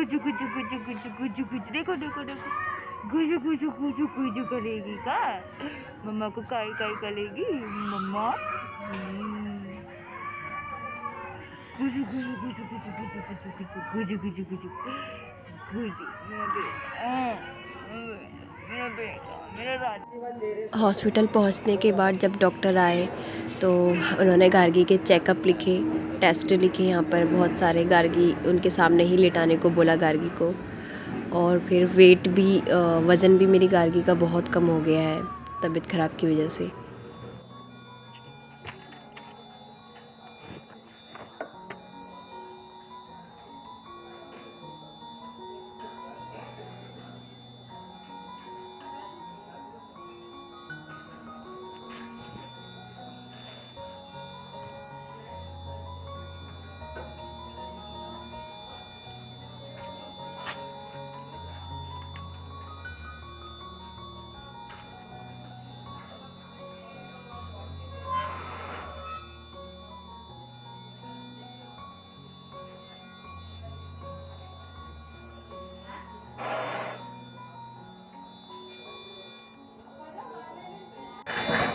गुजु गुजु गुजु गुजु गुजु गुजु देखो देखो देखो गुजु गुजु गुजु गुजु करेगी का मम्मा को काई काई करेगी मम्मा गुजु गुजु गुजु गुजु गुजु गुजु गुजु गुजु गुजु गुजु मेरा बेटा मेरा राजा। हॉस्पिटल पहुंचने के बाद जब डॉक्टर आए तो उन्होंने गार्गी के चेकअप लिखे, टेस्ट लिखे। यहाँ पर बहुत सारे गार्गी उनके सामने ही लेटाने को बोला गार्गी को। और फिर वेट भी वज़न भी मेरी गार्गी का बहुत कम हो गया है तबीयत ख़राब की वजह से।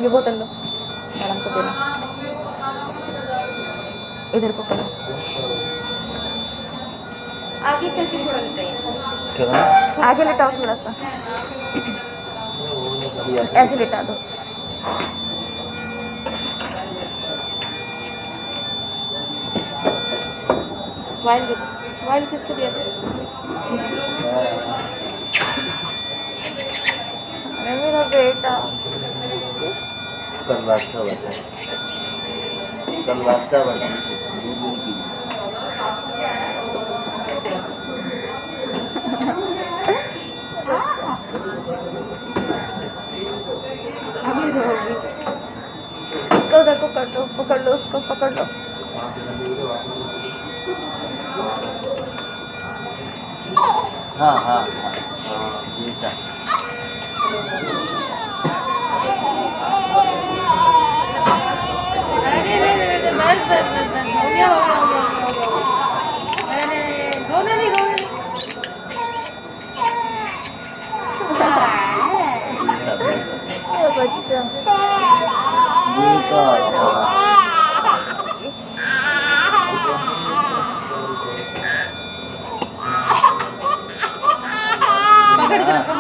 ये बोतल लो मैडम को देना इधर को करो आगे कैसे थोड़ा लेटाइए आगे लेटाओ थोड़ा सा ऐसे लेटा दो वाइल किसको दिया था अरे मेरा बेटा कल रास्ता बता अभी होगी तो देखो पकड़ लो उसको पकड़ लो हाँ हाँ बेटा बस हो गया रोने नहीं बच्चा पकड़ के रखो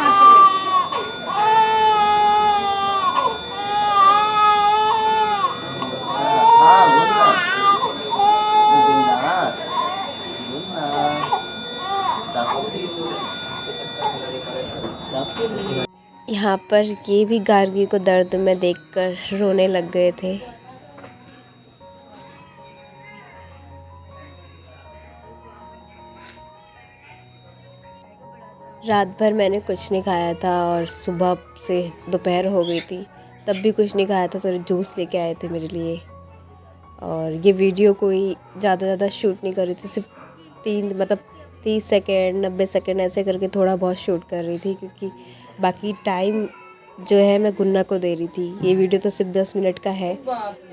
यहाँ पर ये भी गार्गी को दर्द में देखकर रोने लग गए थे। रात भर मैंने कुछ नहीं खाया था और सुबह से दोपहर हो गई थी तब भी कुछ नहीं खाया था, तो जूस लेके आए थे मेरे लिए। और ये वीडियो कोई ज़्यादा शूट नहीं कर रही थी, सिर्फ 30 सेकेंड 90 सेकेंड ऐसे करके थोड़ा बहुत शूट कर रही थी, क्योंकि बाकी टाइम जो है मैं गुन्ना को दे रही थी। ये वीडियो तो सिर्फ 10 मिनट का है।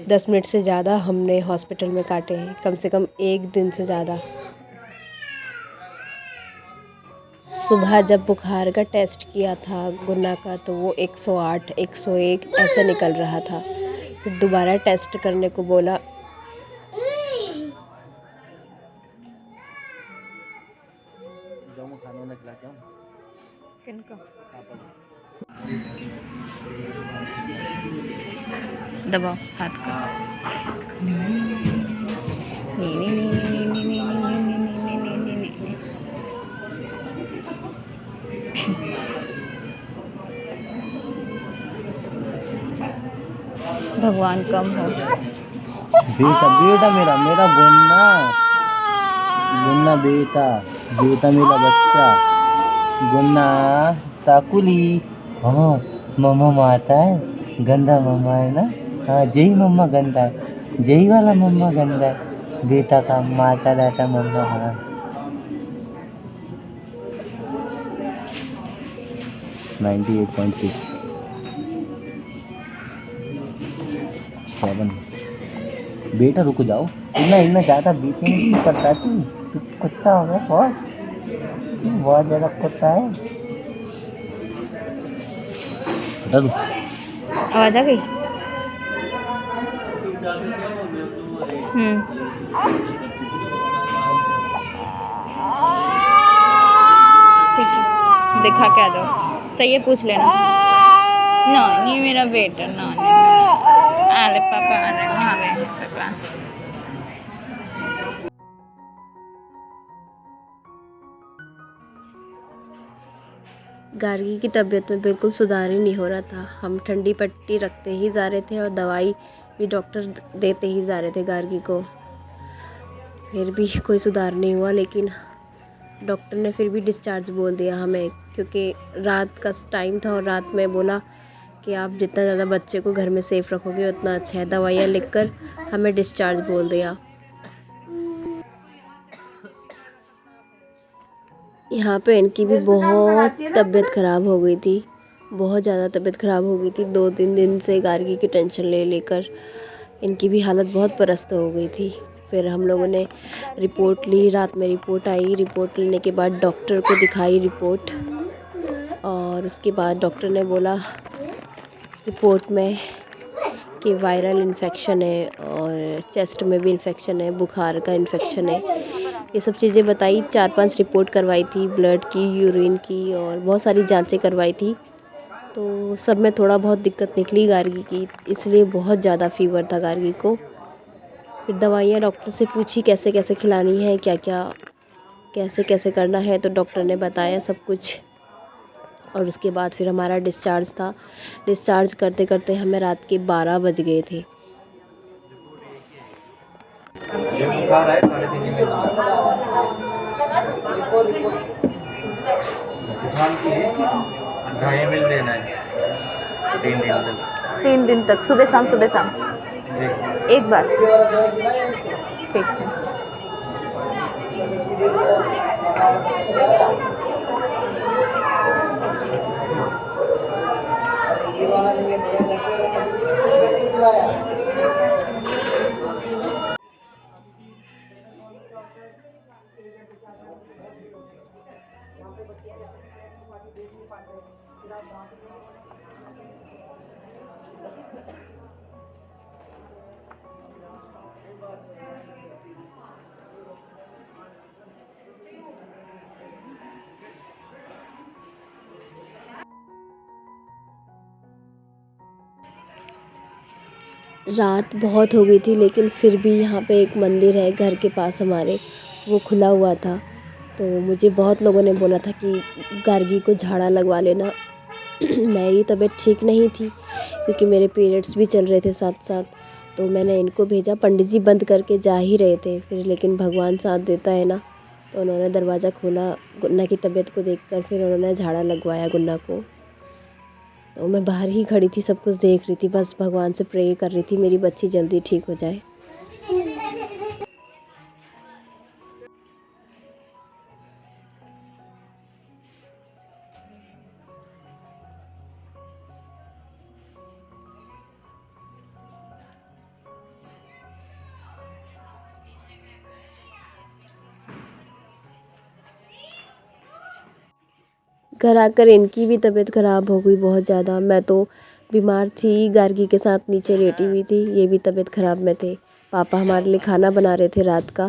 10 मिनट से ज़्यादा हमने हॉस्पिटल में काटे हैं, कम से कम एक दिन से ज़्यादा। सुबह जब बुखार का टेस्ट किया था गुन्ना का तो वो 108 101 ऐसे निकल रहा था। फिर दोबारा टेस्ट करने को बोला। किनको दबाओ हाथ का भगवान कम हो। बेटा बेटा मेरा गुन्ना बेटा मेरा बच्चा गुन्ना ताकुली। हाँ मम्मा मारता है, गंदा मम्मा है ना। हाँ जही मम्मा गंदा है, जही वाला मम्मा गंदा है, बेटा का मारता रहता मम्मा। हाँ 98.6 7। बेटा रुक जाओ, इतना ज़्यादा बीच में क्यों करता तू कुत्ता हो गया बहुत। बहुत ज़्यादा कुत्ता है। हटा दो। आवाज आ गई। ठीक है, दिखा के आ जाओ। सही है, पूछ लेना। ना ये मेरा बेटा, ना अरे पापा आ रहे, वहाँ गए हैं पापा। गार्गी की तबीयत में बिल्कुल सुधार ही नहीं हो रहा था। हम ठंडी पट्टी रखते ही जा रहे थे और दवाई भी डॉक्टर देते ही जा रहे थे गार्गी को, फिर भी कोई सुधार नहीं हुआ। लेकिन डॉक्टर ने फिर भी डिस्चार्ज बोल दिया हमें, क्योंकि रात का टाइम था और रात में बोला कि आप जितना ज़्यादा बच्चे को घर में सेफ़ रखोगे उतना अच्छा है। दवाइयाँ लिखकर हमें डिस्चार्ज बोल दिया। यहाँ पे इनकी भी बहुत तबीयत ख़राब हो गई थी, बहुत ज़्यादा तबीयत ख़राब हो गई थी। 2-3 दिन से गार्गी की टेंशन ले लेकर इनकी भी हालत बहुत पस्त हो गई थी। फिर हम लोगों ने रिपोर्ट ली, रात में रिपोर्ट आई। रिपोर्ट लेने के बाद डॉक्टर को दिखाई रिपोर्ट, और उसके बाद डॉक्टर ने बोला रिपोर्ट में कि वायरल इन्फेक्शन है और चेस्ट में भी इन्फेक्शन है, बुखार का इन्फेक्शन है, ये सब चीज़ें बताई। 4-5 रिपोर्ट करवाई थी, ब्लड की, यूरिन की, और बहुत सारी जांचें करवाई थी। तो सब में थोड़ा बहुत दिक्कत निकली गार्गी की, इसलिए बहुत ज़्यादा फ़ीवर था गार्गी को। फिर दवाइयाँ डॉक्टर से पूछी कैसे कैसे खिलानी है, क्या क्या कैसे कैसे करना है, तो डॉक्टर ने बताया सब कुछ। और उसके बाद फिर हमारा डिस्चार्ज था। डिस्चार्ज करते करते हमें रात के 12 बज गए थे। देना है 3 दिन तक। 3 दिन तक, सुबह शाम एक बार। ठीक है। रात बहुत हो गई थी, लेकिन फिर भी यहाँ पे एक मंदिर है घर के पास हमारे, वो खुला हुआ था। तो मुझे बहुत लोगों ने बोला था कि गार्गी को झाड़ा लगवा लेना। मेरी तबीयत ठीक नहीं थी क्योंकि मेरे पीरियड्स भी चल रहे थे साथ साथ, तो मैंने इनको भेजा। पंडित जी बंद करके जा ही रहे थे फिर, लेकिन भगवान साथ देता है ना, तो उन्होंने दरवाज़ा खोला। गुन्ना की तबीयत को देखकर फिर उन्होंने झाड़ा लगवाया गुन्ना को। तो मैं बाहर ही खड़ी थी, सब कुछ देख रही थी, बस भगवान से प्रे कर रही थी मेरी बच्ची जल्दी ठीक हो जाए। घर आकर इनकी भी तबीयत ख़राब हो गई बहुत ज़्यादा। मैं तो बीमार थी, गार्गी के साथ नीचे लेटी हुई थी, ये भी तबीयत ख़राब में थे। पापा हमारे लिए खाना बना रहे थे रात का,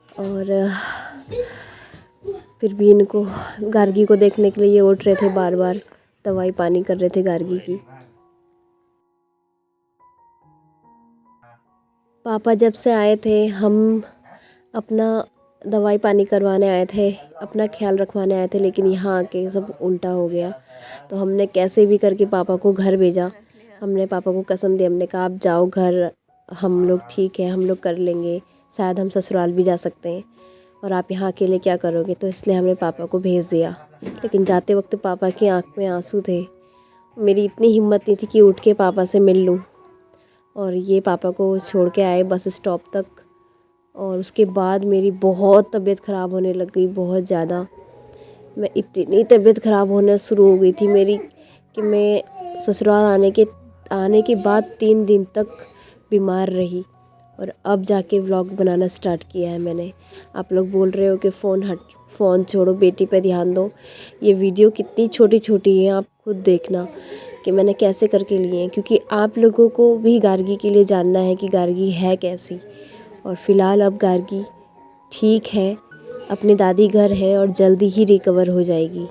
और फिर भी इनको गार्गी को देखने के लिए ये उठ रहे थे बार बार, दवाई पानी कर रहे थे गार्गी की। पापा जब से आए थे, हम अपना दवाई पानी करवाने आए थे, अपना ख्याल रखवाने आए थे, लेकिन यहाँ आके सब उल्टा हो गया। तो हमने कैसे भी करके पापा को घर भेजा। हमने पापा को कसम दी, हमने कहा आप जाओ घर, हम लोग ठीक है, हम लोग कर लेंगे, शायद हम ससुराल भी जा सकते हैं, और आप यहाँ अकेले क्या करोगे। तो इसलिए हमने पापा को भेज दिया। लेकिन जाते वक्त पापा की आँख में आंसू थे। मेरी इतनी हिम्मत नहीं थी कि उठ के पापा से मिल लूँ, और ये पापा को छोड़ के आए बस स्टॉप तक। और उसके बाद मेरी बहुत तबीयत ख़राब होने लग गई, बहुत ज़्यादा। मैं इतनी तबीयत ख़राब होना शुरू हो गई थी मेरी कि मैं ससुराल आने के बाद 3 दिन तक बीमार रही, और अब जाके व्लॉग बनाना स्टार्ट किया है मैंने। आप लोग बोल रहे हो कि फ़ोन छोड़ो, बेटी पे ध्यान दो। ये वीडियो कितनी छोटी छोटी है आप खुद देखना कि मैंने कैसे करके लिए हैं, क्योंकि आप लोगों को भी गार्गी के लिए जानना है कि गार्गी है कैसी। और फ़िलहाल अब गार्गी ठीक है, अपनी दादी घर है और जल्दी ही रिकवर हो जाएगी।